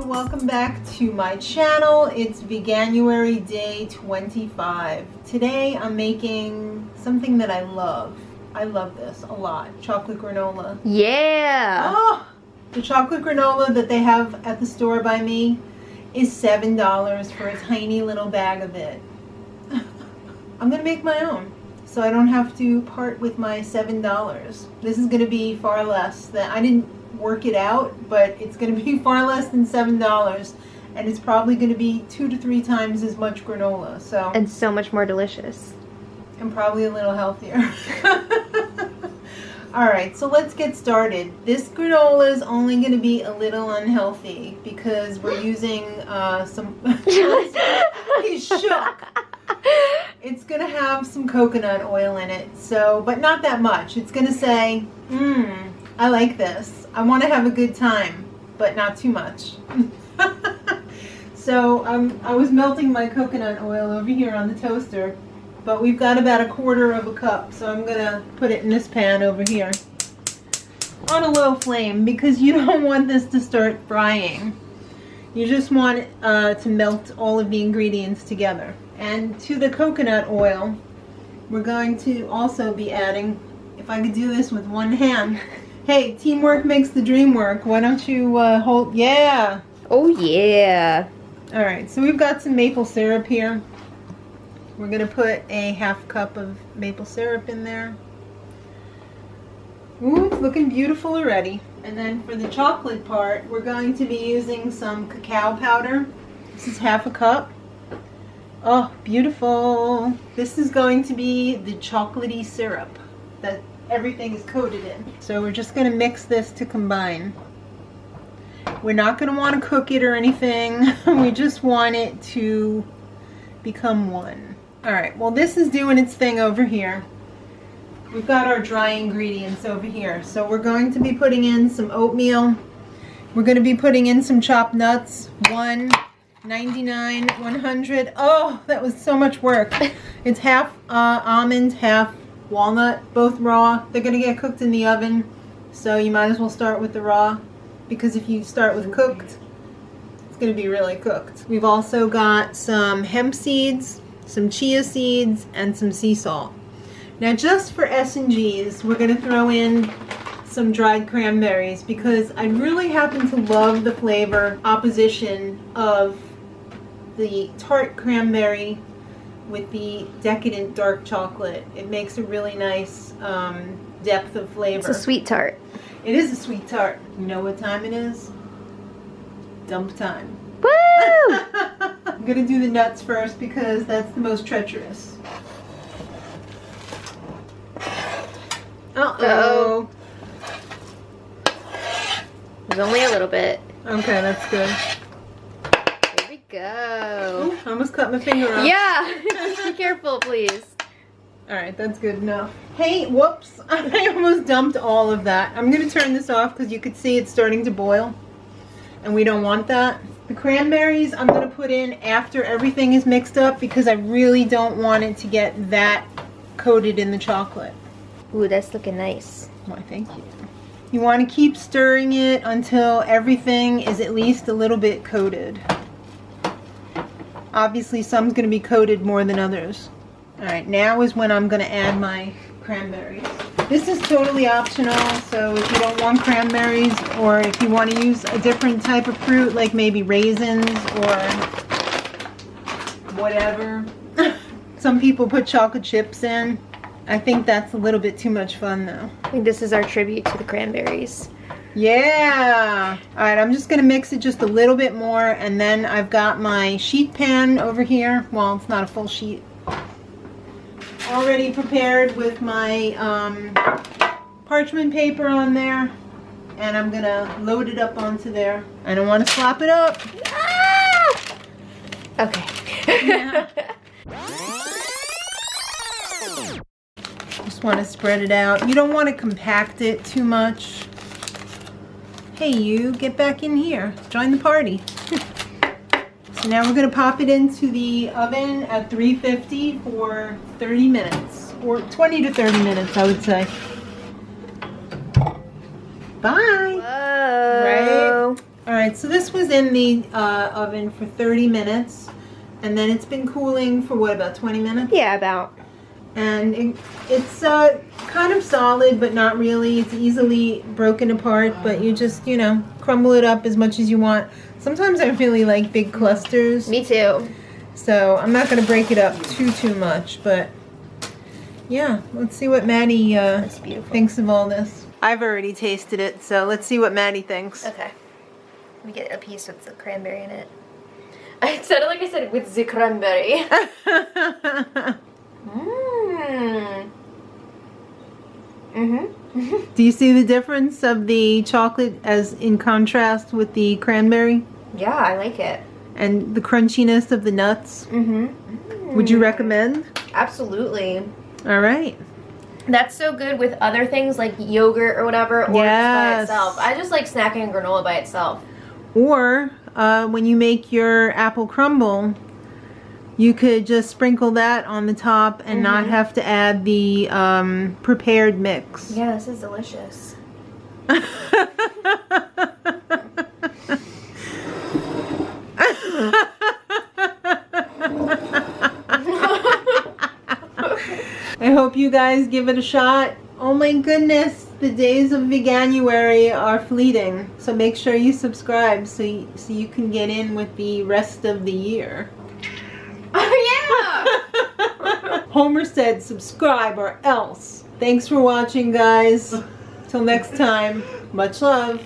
welcome back to my channel. It's Veganuary day 25. Today I'm making something that I love. I love this a lot. Chocolate granola. Yeah! Oh, the chocolate granola that they have at the store by me is $7 for a tiny little bag of it. I'm gonna make my own, so I don't have to part with my $7. This is gonna be far less than, I didn't work it out, but it's gonna be far less than $7, and it's probably gonna be 2 to 3 times as much granola. So and so much more delicious. And probably a little healthier. Alright, so let's get started. This granola is only going to be a little unhealthy because we're using some... He's shook. It's going to have some coconut oil in it, so, but not that much. It's going to say, I like this. I want to have a good time, but not too much. So I was melting my coconut oil over here on the toaster. But we've got about 1/4 cup, so I'm going to put it in this pan over here on a low flame because you don't want this to start frying. You just want it to melt all of the ingredients together. And to the coconut oil, we're going to also be adding, if I could do this with one hand. Hey, teamwork makes the dream work. Why don't you hold, yeah. Oh yeah. All right, so we've got some maple syrup here. We're going to put a 1/2 cup of maple syrup in there. Ooh, it's looking beautiful already. And then for the chocolate part, we're going to be using some cacao powder. This is 1/2 cup. Oh, beautiful. This is going to be the chocolatey syrup that everything is coated in. So we're just going to mix this to combine. We're not going to want to cook it or anything. We just want it to become one. Alright, well this is doing its thing over here. We've got our dry ingredients over here. So we're going to be putting in some oatmeal. We're going to be putting in some chopped nuts. 199, 100. Oh, that was so much work. It's 1/2 almond, 1/2 walnut, both raw. They're going to get cooked in the oven. So you might as well start with the raw, because if you start with cooked, it's going to be really cooked. We've also got some hemp seeds, some chia seeds, and some sea salt. Now just for S&Gs, we're going to throw in some dried cranberries because I really happen to love the flavor opposition of the tart cranberry with the decadent dark chocolate. It makes a really nice depth of flavor. It's a sweet tart. It is a sweet tart. You know what time it is? Dump time. Woo! I'm going to do the nuts first because that's the most treacherous. Uh-oh. There's only a little bit. Okay, that's good. There we go. Ooh, I almost cut my finger off. Yeah! Be careful, please. Alright, that's good enough. Hey, whoops. I almost dumped all of that. I'm going to turn this off because you could see it's starting to boil. And we don't want that. The cranberries I'm going to put in after everything is mixed up because I really don't want it to get that coated in the chocolate. Ooh, that's looking nice. Why, thank you. You want to keep stirring it until everything is at least a little bit coated. Obviously, some's going to be coated more than others. Alright, now is when I'm going to add my cranberries. This is totally optional, so if you don't want cranberries or if you want to use a different type of fruit, like maybe raisins or whatever. Some people put chocolate chips in. I think that's a little bit too much fun though. I think this is our tribute to the cranberries. Yeah! Alright, I'm just going to mix it just a little bit more, and then I've got my sheet pan over here. Well, it's not a full sheet. Already prepared with my parchment paper on there, and I'm gonna load it up onto there. I don't want to slop it up. Ah! Okay. Yeah. Just want to spread it out. You don't want to compact it too much. Hey, you, get back in here. Join the party. So now we're going to pop it into the oven at 350 for 30 minutes. Or 20 to 30 minutes, I would say. Bye. Whoa. Right? Alright, so this was in the oven for 30 minutes. And then it's been cooling for what, about 20 minutes? Yeah, about. And it's kind of solid, but not really. It's easily broken apart, but you just, you know, crumble it up as much as you want. Sometimes I really like big clusters. Me too. So I'm not going to break it up too much, but yeah, let's see what Maddie thinks of all this. I've already tasted it, so let's see what Maddie thinks. Okay. Let me get a piece with the cranberry in it. I said it like I said with the cranberry. Mmm. Mm-hmm. Do you see the difference of the chocolate as in contrast with the cranberry? Yeah, I like it. And the crunchiness of the nuts? Mm-hmm. Would you recommend? Absolutely. All right. That's so good with other things like yogurt or whatever, or Yes. just by itself. I just like snacking on granola by itself. Or when you make your apple crumble, you could just sprinkle that on the top and not have to add the prepared mix. Yeah, this is delicious. I hope you guys give it a shot. Oh my goodness, the days of Veganuary are fleeting. So make sure you subscribe so you can get in with the rest of the year. Oh yeah! Homer said subscribe or else. Thanks for watching, guys. Till next time, much love.